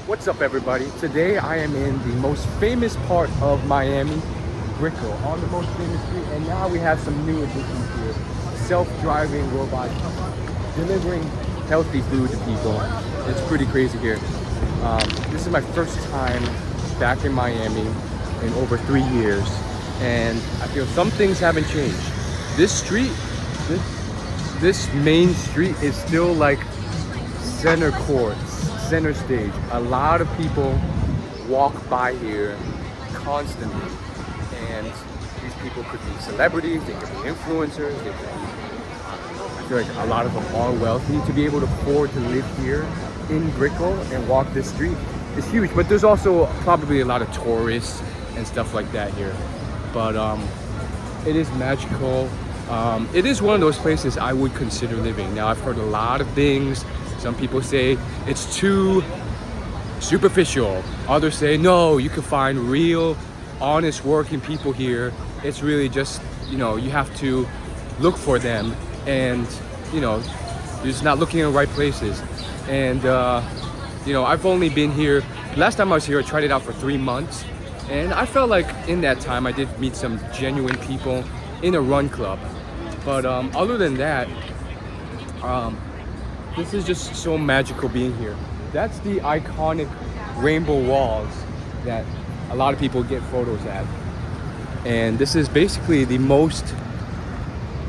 What's up, everybody? Today I am in the most famous part of Miami, Brickell, on the most famous street, and now we have some new additions here. Self-driving robots delivering healthy food to people. It's pretty crazy here. This is my first time back in Miami in over 3 years, and I feel some things haven't changed. This street, this main street is still like center court, center stage. A lot of people walk by here constantly, and these people could be celebrities, they could be influencers, they could be, I feel like a lot of them are wealthy. To be able to afford to live here in Brickell and walk this street is huge, but there's also probably a lot of tourists and stuff like that here. But it is magical. It is one of those places I would consider living. Now, I've heard a lot of things. Some people say it's too superficial. Others say, no, you can find real, honest working people here. It's really just, you have to look for them, and, you're just not looking in the right places. And, I've only been here, last time I was here, I tried it out for 3 months. And I felt like in that time I did meet some genuine people in a run club. But other than that, this is just so magical being here. That's the iconic rainbow walls that a lot of people get photos at. And this is basically the most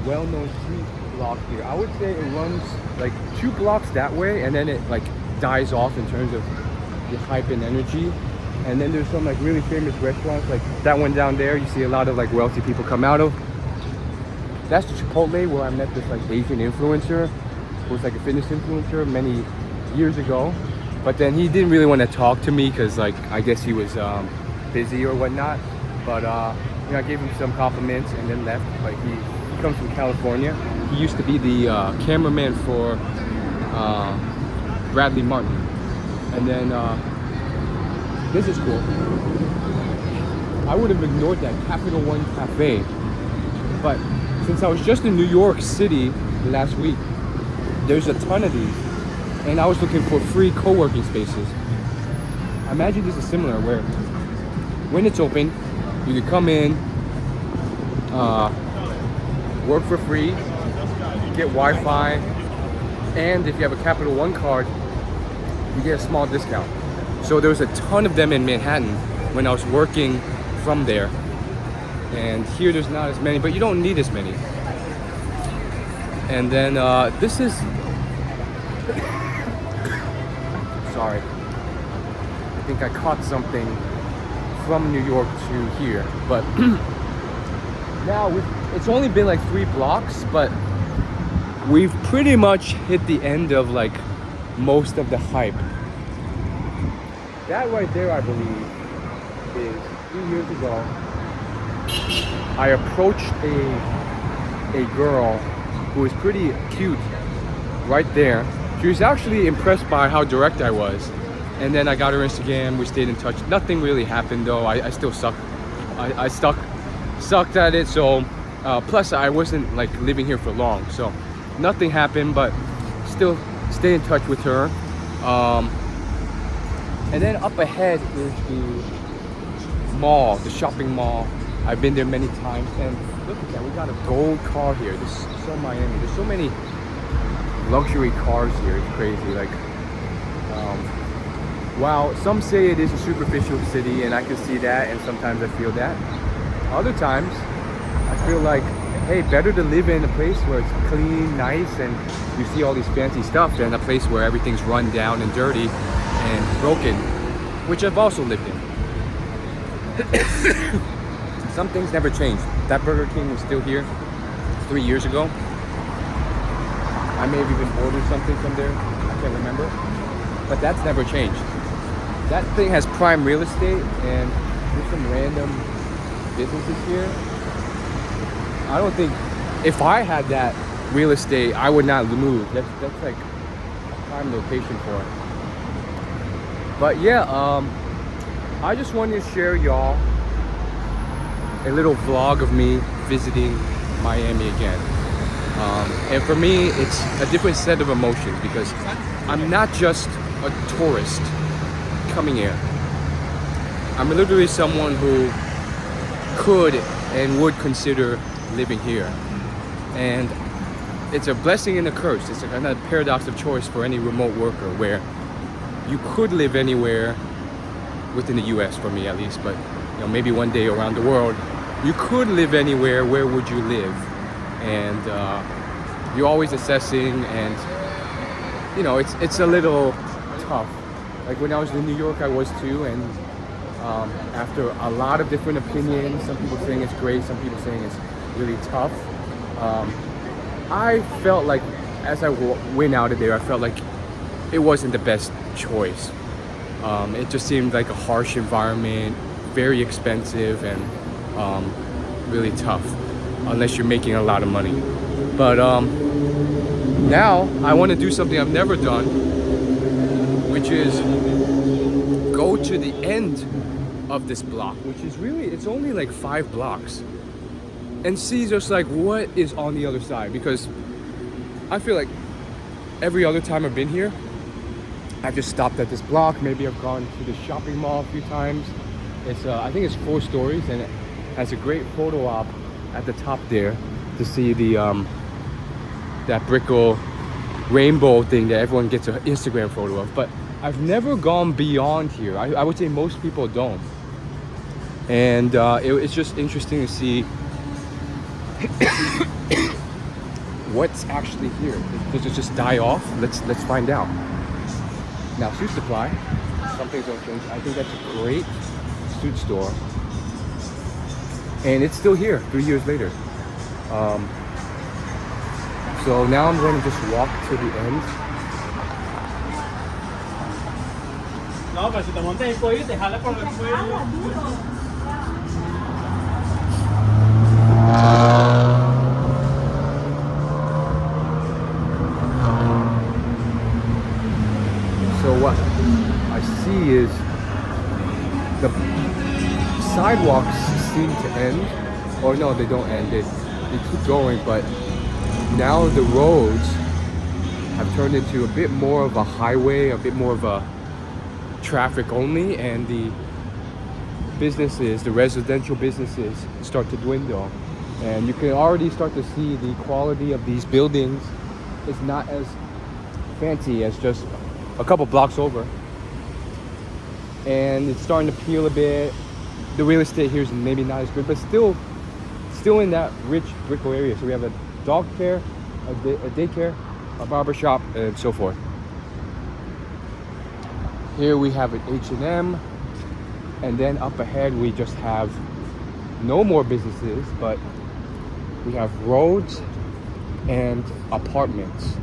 well-known street block here. I would say it runs like 2 blocks that way, and then it like dies off in terms of the hype and energy. And then there's some like really famous restaurants, like that one down there. You see a lot of like wealthy people come out of. That's the Chipotle where I met this like Asian influencer, who was like a fitness influencer many years ago. But then he didn't really want to talk to me because like I guess he was busy or whatnot. But I gave him some compliments and then left. Like he comes from California. He used to be the cameraman for Bradley Martin. And then this is cool. I would have ignored that Capital One Cafe, but since I was just in New York City last week, there's a ton of these, and I was looking for free co-working spaces. I imagine this is similar, where when it's open, you can come in, work for free, get Wi-Fi, and if you have a Capital One card, you get a small discount. So there was a ton of them in Manhattan when I was working from there. And here there's not as many, but you don't need as many. And then this is, sorry, I think I caught something from New York to here. But now it's only been like 3 blocks, but we've pretty much hit the end of like most of the hype. That right there, I believe, is 3 years ago. I approached a girl who was pretty cute right there. She was actually impressed by how direct I was. And then I got her Instagram, we stayed in touch. Nothing really happened though. I still sucked. I sucked at it, so plus I wasn't like living here for long. So nothing happened, but still stay in touch with her. And then up ahead is the mall, the shopping mall. I've been there many times, and look at that, we got a gold car here. This is so Miami. There's so many luxury cars here. It's crazy. Like, wow, some say it is a superficial city, and I can see that, and sometimes I feel that. Other times, I feel like, hey, better to live in a place where it's clean, nice, and you see all these fancy stuff than a place where everything's run down and dirty and broken, which I've also lived in. Some things never change. That Burger King was still here 3 years ago. I may have even ordered something from there. I can't remember. But that's never changed. That thing has prime real estate, and there's some random businesses here. I don't think, if I had that real estate, I would not move. That's like a prime location for it. But yeah, I just wanted to share y'all a little vlog of me visiting Miami again. And for me, it's a different set of emotions because I'm not just a tourist coming here. I'm literally someone who could and would consider living here. And it's a blessing and a curse. It's a kind of paradox of choice for any remote worker, where you could live anywhere within the US, for me at least, but maybe one day around the world. You could live anywhere. Where would you live? And you're always assessing, and it's a little tough. Like when I was in New York, I was too, and after a lot of different opinions, some people saying it's great, some people saying it's really tough, I felt like as I went out of there, I felt like it wasn't the best choice. It just seemed like a harsh environment, very expensive, and really tough unless you're making a lot of money. But now I want to do something I've never done, which is go to the end of this block, which is really, it's only like 5 blocks, and see just like what is on the other side. Because I feel like every other time I've been here, I've just stopped at this block. Maybe I've gone to the shopping mall a few times. It's I think it's 4 stories, and it has a great photo op at the top there to see the that Brickell rainbow thing that everyone gets an Instagram photo of. But I've never gone beyond here. I would say most people don't. And it's just interesting to see what's actually here. Does it just die off? Let's find out. Now, Suit Supply, some things don't change. I think that's a great suit store, and it's still here 3 years later. So now I'm going to just walk to the end. No, pero si te montas el cuello, te jala por el cuello. So what I see is the sidewalks seem to end, or no, they don't end. They keep going, but now the roads have turned into a bit more of a highway, a bit more of a traffic only, and the businesses, the residential businesses, start to dwindle. And you can already start to see the quality of these buildings is not as fancy as just a couple blocks over, and it's starting to peel a bit. The real estate here is maybe not as good, but still in that rich Brickell area. So we have a dog care, a daycare, a barber shop, and so forth. Here we have an H&M, and then up ahead we just have no more businesses, but we have roads and apartments.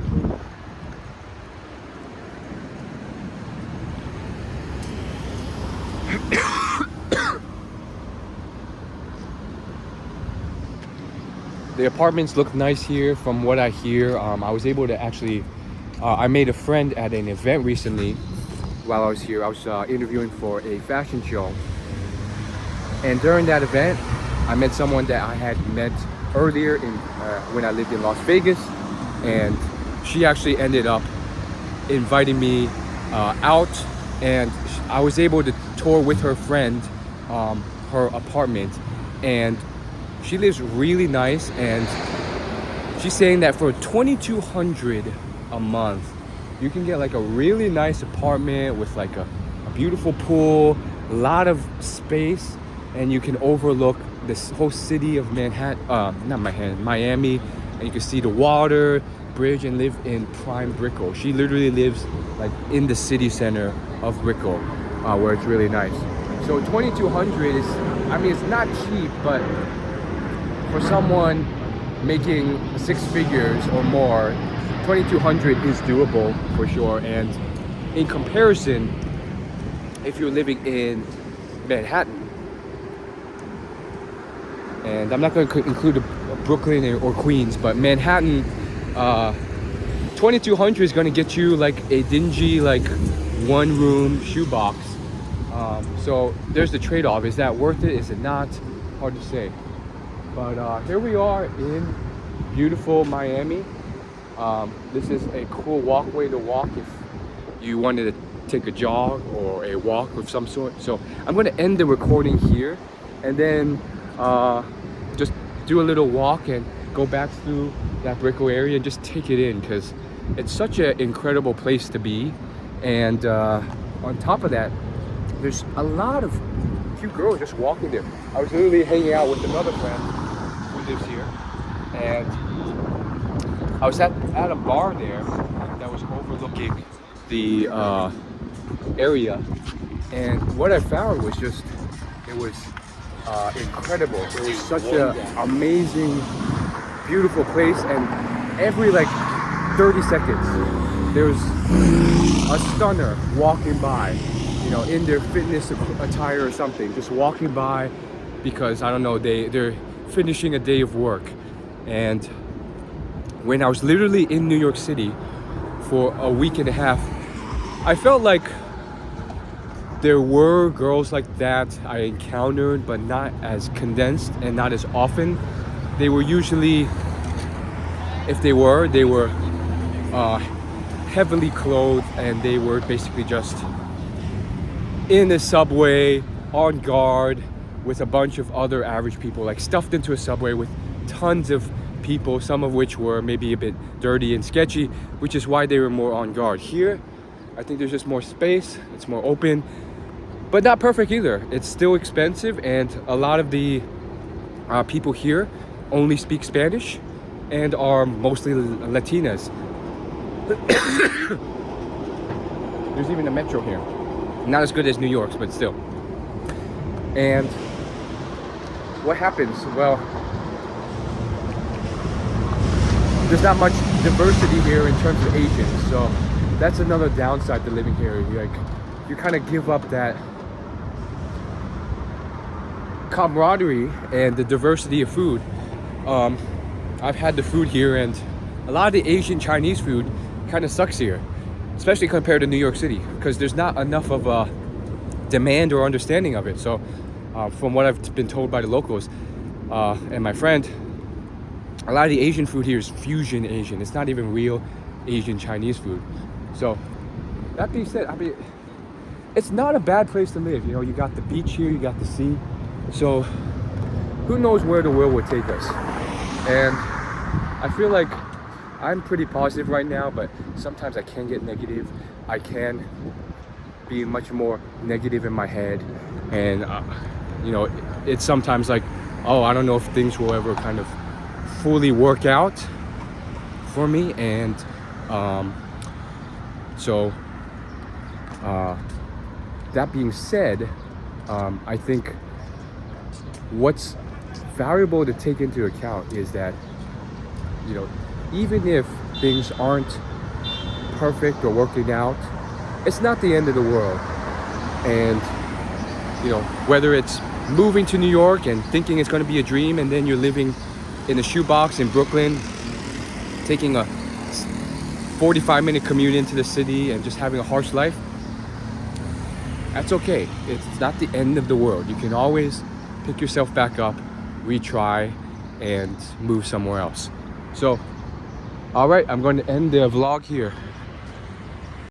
The apartments look nice here from what I hear. I was able to actually, I made a friend at an event recently while I was here. I was interviewing for a fashion show. And during that event, I met someone that I had met earlier when I lived in Las Vegas. And she actually ended up inviting me out. And I was able to tour with her friend, her apartment. And she lives really nice, and she's saying that for $2,200 a month, you can get like a really nice apartment with like a beautiful pool, a lot of space, and you can overlook this whole city of Miami, and you can see the water, bridge, and live in prime Brickell. She literally lives like in the city center of Brickell, where it's really nice. So $2,200 is, I mean, it's not cheap, but for someone making 6 figures or more, $2,200 is doable for sure. And in comparison, if you're living in Manhattan, and I'm not going to include Brooklyn or Queens, but Manhattan, $2,200 is going to get you like a dingy, like 1-room shoebox. So there's the trade-off. Is that worth it? Is it not? Hard to say. But here we are in beautiful Miami. This is a cool walkway to walk if you wanted to take a jog or a walk of some sort. So I'm going to end the recording here and then just do a little walk and go back through that Brickell area and just take it in, because it's such an incredible place to be. And on top of that, there's a lot of cute girls just walking there. I was literally hanging out with another friend who lives here, and I was at a bar there that was overlooking the area, and what I found was just, it was incredible. It was such an amazing, beautiful place, and every like 30 seconds there's a stunner walking by, you know, in their fitness attire or something, just walking by because, I don't know, they're finishing a day of work. And when I was literally in New York City for a week and a half, I felt like there were girls like that I encountered, but not as condensed and not as often. They were usually, if they were heavily clothed, and they were basically just in the subway on guard with a bunch of other average people, like stuffed into a subway with tons of people, some of which were maybe a bit dirty and sketchy, which is why they were more on guard. Here, I think there's just more space, it's more open, but not perfect either. It's still expensive, and a lot of the people here only speak Spanish and are mostly Latinas. There's even a metro here. Not as good as New York's, but still. And what happens? Well, there's not much diversity here in terms of Asians, so that's another downside to living here. You kind of give up that camaraderie and the diversity of food. I've had the food here, and a lot of the Asian Chinese food kind of sucks here, especially compared to New York City, because there's not enough of a demand or understanding of it. So from what I've been told by the locals and my friend, a lot of the Asian food here is fusion Asian. It's not even real Asian Chinese food. So that being said, I mean, it's not a bad place to live. You know, you got the beach here, you got the sea. So who knows where the world will take us. And I feel like I'm pretty positive right now, but sometimes I can get negative. I can be much more negative in my head, and you know, it's sometimes like, oh, I don't know if things will ever kind of fully work out for me. And so that being said, I think what's valuable to take into account is that, you know, even if things aren't perfect or working out, it's not the end of the world. And, you know, whether it's moving to New York and thinking it's going to be a dream, and then you're living in a shoebox in Brooklyn, taking a 45-minute commute into the city and just having a harsh life, that's okay. It's not the end of the world. You can always pick yourself back up, retry, and move somewhere else. So, all right, I'm going to end the vlog here.